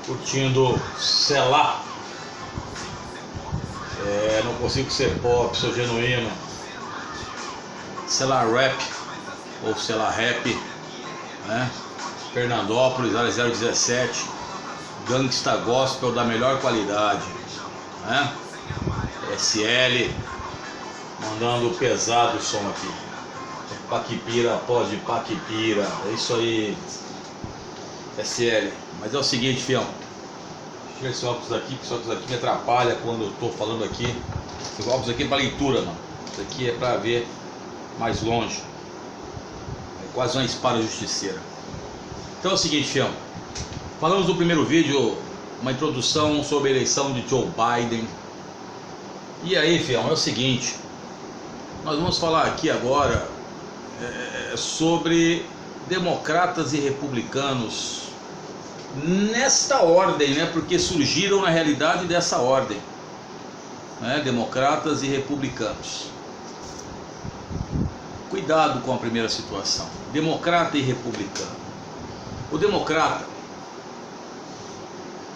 curtindo selar. Não consigo ser pop, sou genuíno. Selar rap ou selar rap, né? Fernandópolis, área 017, gangsta gospel da melhor qualidade, né? SL, mandando pesado o som aqui. Paquipira, pó de Paquipira, é isso aí. SL, mas é o seguinte, fião. Tira esse óculos aqui, que esse óculos aqui me atrapalha quando eu estou falando aqui. Esse óculos aqui é para leitura, não. Isso aqui é para ver mais longe. É quase uma espada justiceira. Então é o seguinte, fião. Falamos no primeiro vídeo uma introdução sobre a eleição de Joe Biden. E aí, fião, é o seguinte. Nós vamos falar aqui agora sobre democratas e republicanos nesta ordem, né? Porque surgiram na realidade dessa ordem, né? Democratas e republicanos. Cuidado com a primeira situação. Democrata e republicano. O democrata,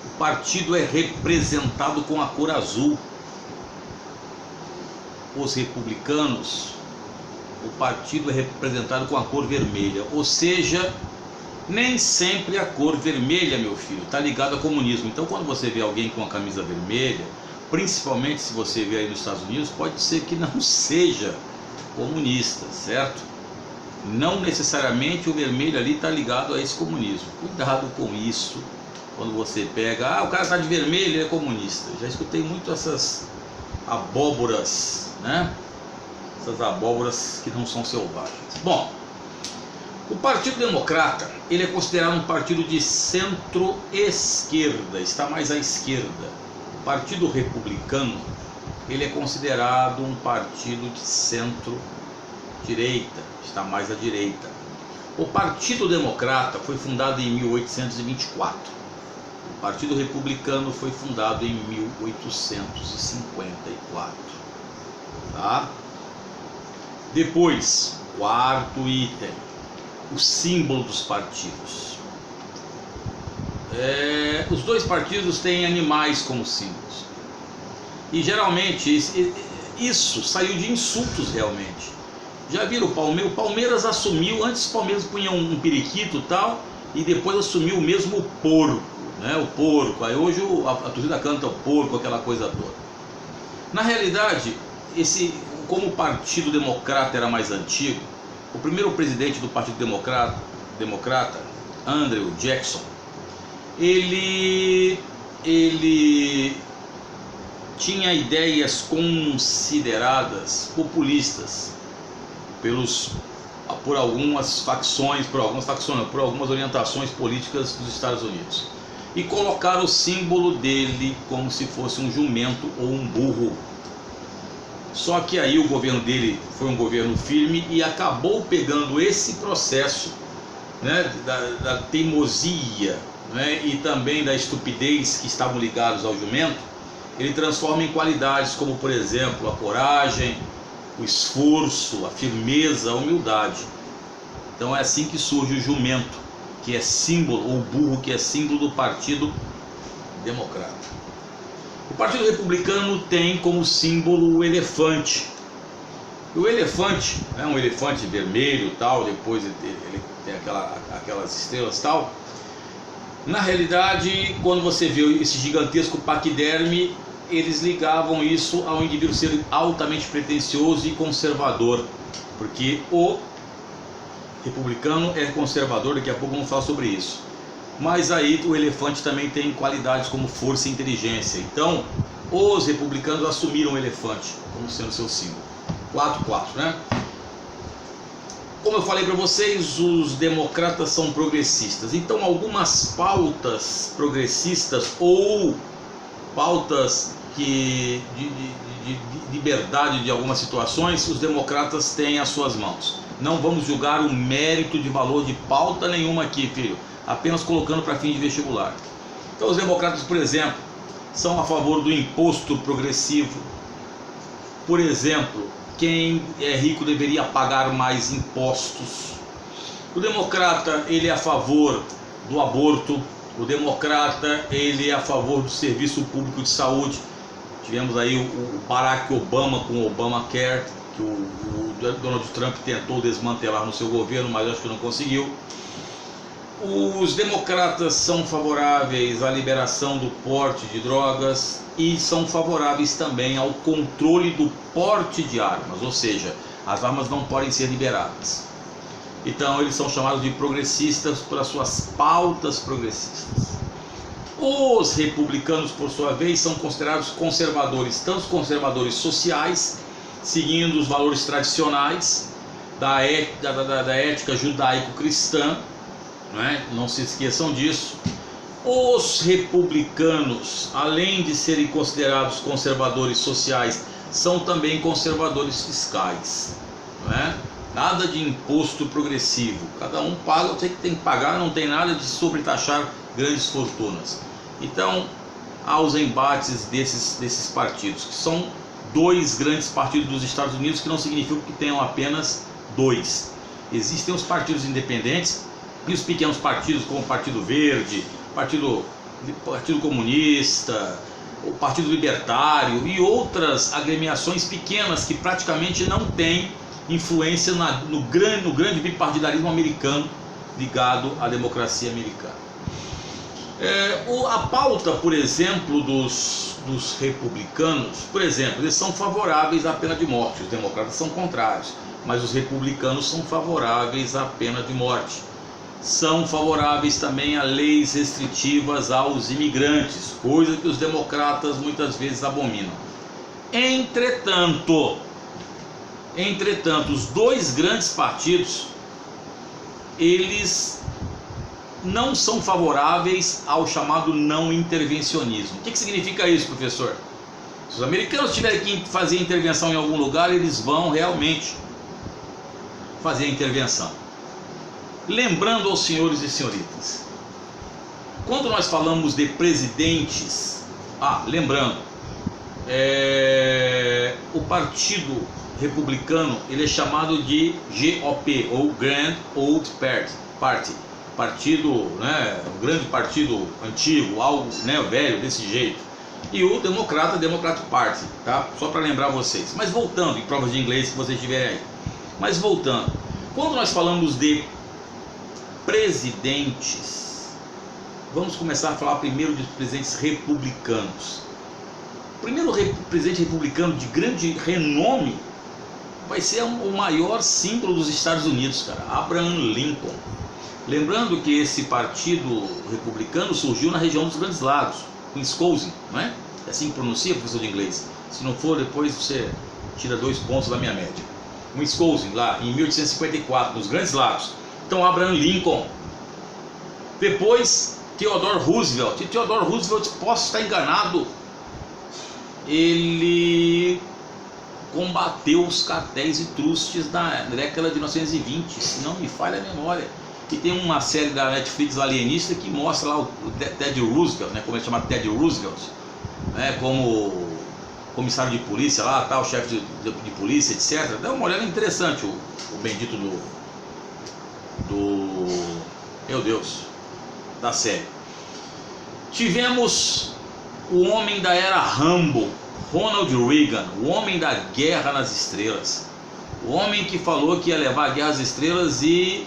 o partido é representado com a cor azul. Os republicanos, o partido é representado com a cor vermelha. Ou seja, nem sempre a cor vermelha, meu filho, está ligada ao comunismo. Então, quando você vê alguém com a camisa vermelha, principalmente se você vê aí nos Estados Unidos, pode ser que não seja comunista, certo? Não necessariamente o vermelho ali está ligado a esse comunismo. Cuidado com isso. Quando você pega, o cara está de vermelho, ele é comunista. Já escutei muito essas abóboras, né? Essas abóboras que não são selvagens. Bom, o Partido Democrata, ele é considerado um partido de centro-esquerda, está mais à esquerda. O Partido Republicano, ele é considerado um partido de centro-direita, está mais à direita. O Partido Democrata foi fundado em 1824. O Partido Republicano foi fundado em 1854. Tá? Depois, quarto item, o símbolo dos partidos. Os dois partidos têm animais como símbolos. E geralmente isso saiu de insultos realmente. Já viram o Palmeiras? O Palmeiras assumiu, antes o Palmeiras punha um periquito e tal, e depois assumiu mesmo o porco, né? O porco. Aí hoje a torcida canta o porco, aquela coisa toda. Na realidade, como o Partido Democrata era mais antigo, o primeiro presidente do Partido Democrata, Andrew Jackson, ele tinha ideias consideradas populistas por algumas orientações políticas dos Estados Unidos, e colocaram o símbolo dele como se fosse um jumento ou um burro. Só que aí o governo dele foi um governo firme e acabou pegando esse processo, né, da teimosia, né, e também da estupidez que estavam ligados ao jumento. Ele transforma em qualidades como, por exemplo, a coragem, o esforço, a firmeza, a humildade. Então é assim que surge o jumento, que é símbolo, ou o burro, que é símbolo do Partido Democrata. O Partido Republicano tem como símbolo o elefante. O elefante, né, um elefante vermelho tal, depois ele tem aquelas estrelas tal. Na realidade, quando você vê esse gigantesco paquiderme, eles ligavam isso ao indivíduo ser altamente pretensioso e conservador, porque o republicano é conservador, daqui a pouco vamos falar sobre isso. Mas aí o elefante também tem qualidades como força e inteligência. Então, os republicanos assumiram o elefante como sendo seu símbolo. 4-4, né? Como eu falei para vocês, os democratas são progressistas. Então, algumas pautas progressistas ou pautas de liberdade de algumas situações, os democratas têm às suas mãos. Não vamos julgar o mérito de valor de pauta nenhuma aqui, filho. Apenas colocando para fim de vestibular. Então, os democratas, por exemplo, são a favor do imposto progressivo. Por exemplo, quem é rico deveria pagar mais impostos. O democrata, ele é a favor do aborto, O democrata, ele é a favor do serviço público de saúde. Tivemos aí o Barack Obama com o Obamacare, que o Donald Trump tentou desmantelar no seu governo, mas acho que não conseguiu. Os democratas são favoráveis à liberação do porte de drogas e são favoráveis também ao controle do porte de armas, ou seja, as armas não podem ser liberadas. Então eles são chamados de progressistas pelas suas pautas progressistas. Os republicanos, por sua vez, são considerados conservadores, tanto conservadores sociais, seguindo os valores tradicionais da ética judaico-cristã, não se esqueçam disso. Os republicanos, além de serem considerados conservadores sociais, são também conservadores fiscais, Nada de imposto progressivo, cada um paga o que tem que pagar, não tem nada de sobretaxar grandes fortunas. Então há os embates desses partidos, que são dois grandes partidos dos Estados Unidos, que não significa que tenham apenas dois. Existem os partidos independentes e os pequenos partidos, como o Partido Verde, Partido Comunista, o Partido Libertário e outras agremiações pequenas que praticamente não têm influência no grande bipartidarismo americano ligado à democracia americana. A pauta, por exemplo, dos republicanos, por exemplo, eles são favoráveis à pena de morte. Os democratas são contrários, mas os republicanos são favoráveis à pena de morte. São favoráveis também a leis restritivas aos imigrantes, coisa que os democratas muitas vezes abominam. Entretanto, os dois grandes partidos, eles não são favoráveis ao chamado não intervencionismo. O que significa isso, professor? Se os americanos tiverem que fazer intervenção em algum lugar, eles vão realmente fazer a intervenção. Lembrando aos senhores e senhoritas, quando nós falamos de presidentes, lembrando, o Partido Republicano, ele é chamado de GOP, ou Grand Old Party, partido, um grande partido antigo, algo velho desse jeito. E o democrata, Democrat Party, tá? Só para lembrar vocês. Mas voltando, em provas de inglês que vocês tiverem aí. Mas voltando, quando nós falamos de presidentes, vamos começar a falar primeiro de presidentes republicanos. O primeiro presidente republicano de grande renome vai ser o maior símbolo dos Estados Unidos, cara, Abraham Lincoln. Lembrando que esse partido republicano surgiu na região dos Grandes Lagos, Wisconsin, não é? É assim que pronuncia, professor de inglês? Se não for, depois você tira 2 pontos da minha média. Wisconsin, lá em 1854, nos Grandes Lagos. Então, Abraham Lincoln. Depois, Theodore Roosevelt. E Theodore Roosevelt, posso estar enganado, ele combateu os cartéis e trustes na década de 1920, se não me falha a memória. E tem uma série da Netflix alienista que mostra lá o Ted Roosevelt, como é chamado Ted Roosevelt, como comissário de polícia lá, tal, chefe de polícia, etc. Dá uma olhada interessante o bendito meu Deus, da série. Tivemos o homem da era Rambo, Ronald Reagan, o homem da guerra nas estrelas, o homem que falou que ia levar a guerra às estrelas. E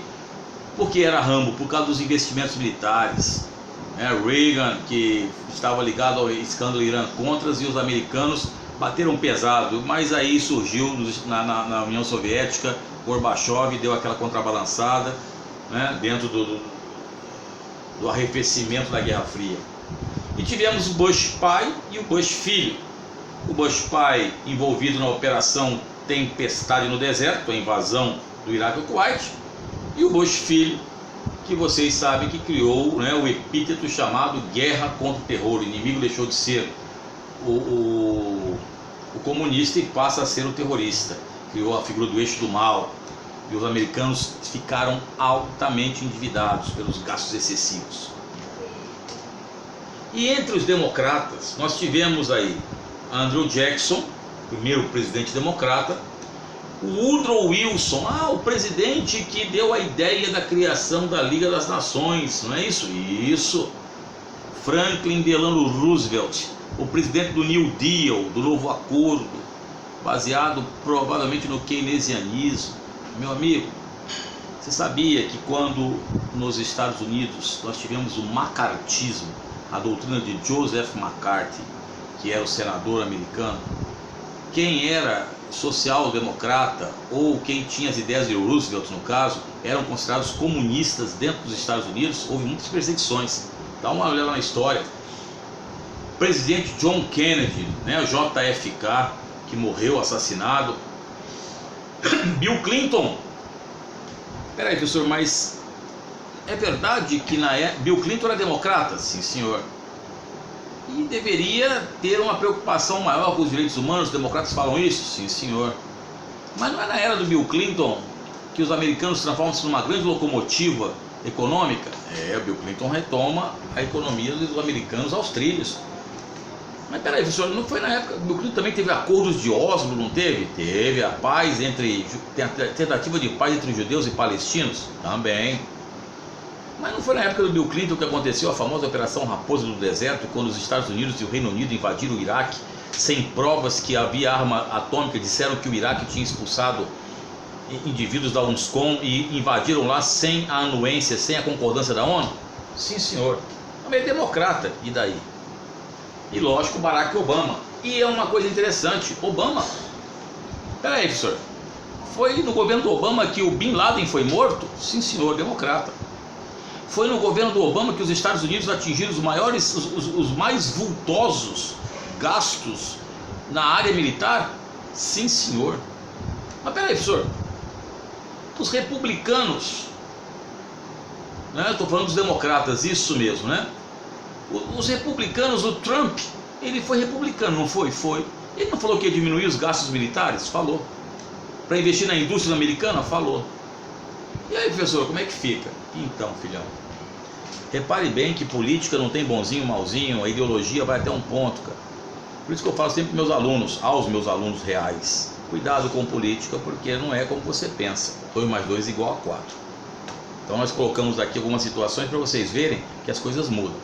por que era Rambo? Por causa dos investimentos militares. Reagan, que estava ligado ao escândalo Irã-Contras, e os americanos bateram pesado, mas aí surgiu na União Soviética, Gorbachev deu aquela contrabalançada, dentro do arrefecimento da Guerra Fria. E tivemos o Bush pai e o Bush filho. O Bush pai envolvido na operação Tempestade no Deserto, a invasão do Iraque ao Kuwait, e o Bush filho, que vocês sabem que criou o epíteto chamado Guerra contra o Terror. O inimigo deixou de ser o comunista e passa a ser o terrorista. Criou a figura do eixo do mal. E os americanos ficaram altamente endividados pelos gastos excessivos. E entre os democratas, nós tivemos aí Andrew Jackson, primeiro presidente democrata, o Woodrow Wilson, o presidente que deu a ideia da criação da Liga das Nações, não é isso? Isso. Franklin Delano Roosevelt, o presidente do New Deal, do Novo Acordo, baseado provavelmente no keynesianismo. Meu amigo, você sabia que quando nos Estados Unidos nós tivemos o macartismo, a doutrina de Joseph McCarthy, que era o senador americano, quem era social-democrata ou quem tinha as ideias de Roosevelt, no caso, eram considerados comunistas dentro dos Estados Unidos. Houve muitas perseguições. Dá uma olhada na história. Presidente John Kennedy, né, o JFK, que morreu assassinado. Bill Clinton. Peraí, professor, mas é verdade que Bill Clinton era democrata? Sim, senhor. E deveria ter uma preocupação maior com os direitos humanos. Os democratas falam isso? Sim, senhor. Mas não é na era do Bill Clinton que os americanos transformam-se numa grande locomotiva econômica? O Bill Clinton retoma a economia dos americanos aos trilhos. Mas peraí, professor, não foi na época... O Bill Clinton também teve acordos de Oslo, não teve? Teve a paz entre... tentativa de paz entre judeus e palestinos? Também. Mas não foi na época do Bill Clinton que aconteceu a famosa Operação Raposa do Deserto, quando os Estados Unidos e o Reino Unido invadiram o Iraque, sem provas que havia arma atômica, disseram que o Iraque tinha expulsado indivíduos da UNSCOM e invadiram lá sem a anuência, sem a concordância da ONU? Sim, senhor. Também é democrata. E daí? E lógico, Barack Obama. E é uma coisa interessante, Obama... Peraí, professor, foi no governo do Obama que o Bin Laden foi morto? Sim, senhor, democrata. Foi no governo do Obama que os Estados Unidos atingiram os maiores, os mais vultosos gastos na área militar? Sim, senhor. Mas peraí, professor, os republicanos, né? Estou falando dos democratas, isso mesmo, né? Os republicanos, o Trump, ele foi republicano, não foi? Foi. Ele não falou que ia diminuir os gastos militares? Falou. Para investir na indústria americana? Falou. E aí, professor, como é que fica? Então, filhão, repare bem que política não tem bonzinho, malzinho, a ideologia vai até um ponto, cara. Por isso que eu falo sempre para aos meus alunos reais, cuidado com política, porque não é como você pensa, 2 mais 2 igual a 4. Então nós colocamos aqui algumas situações para vocês verem que as coisas mudam.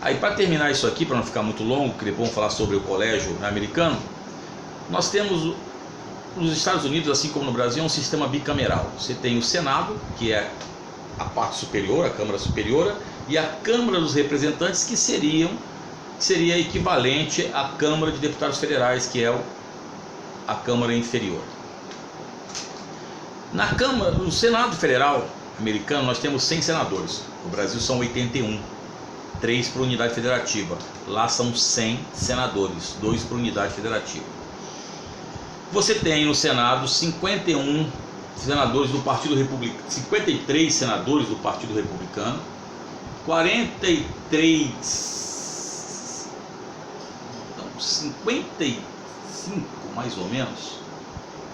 Aí, para terminar isso aqui, para não ficar muito longo, que vamos falar sobre o colégio americano, nós temos nos Estados Unidos, assim como no Brasil, um sistema bicameral. Você tem o Senado, que é a parte superior, a Câmara Superior, e a Câmara dos Representantes, que seria equivalente à Câmara de Deputados Federais, que é a Câmara inferior. No Senado Federal americano, nós temos 100 senadores. No Brasil são 81, 3 por unidade federativa. Lá são 100 senadores, 2 por unidade federativa. Você tem no Senado 51 senadores do Partido Republicano, 53 senadores do Partido Republicano, 55 mais ou menos,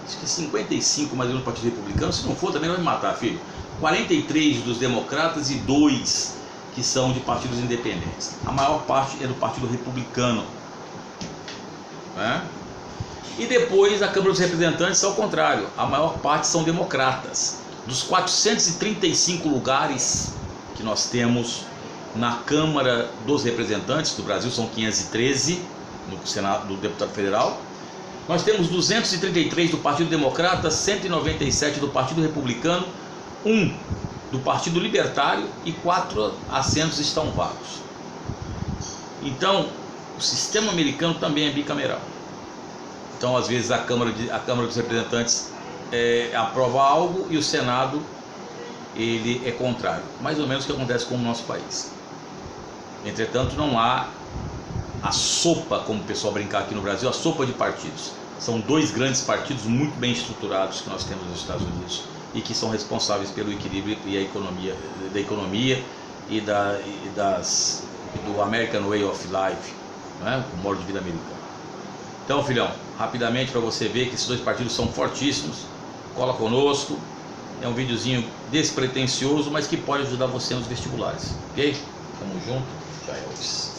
acho que 55 mais ou menos do Partido Republicano. Se não for, também vai me matar, filho. 43 dos democratas e 2 que são de partidos independentes. A maior parte é do Partido Republicano, né? E depois a Câmara dos Representantes, ao contrário, a maior parte são democratas. Dos 435 lugares que nós temos na Câmara dos Representantes do Brasil, são 513 no Senado do Deputado Federal, nós temos 233 do Partido Democrata, 197 do Partido Republicano, 1 do Partido Libertário e 4 assentos estão vagos. Então, o sistema americano também é bicameral. Então, às vezes, a Câmara dos Representantes aprova algo e o Senado ele é contrário. Mais ou menos o que acontece com o nosso país. Entretanto, não há a sopa, como o pessoal brincar aqui no Brasil, a sopa de partidos. São 2 grandes partidos muito bem estruturados que nós temos nos Estados Unidos e que são responsáveis pelo equilíbrio e da economia e do American Way of Life, né? O modo de vida americano. Então, filhão, rapidamente para você ver que esses 2 partidos são fortíssimos, cola conosco. É um videozinho despretensioso, mas que pode ajudar você nos vestibulares, ok? Tamo junto, já é hoje.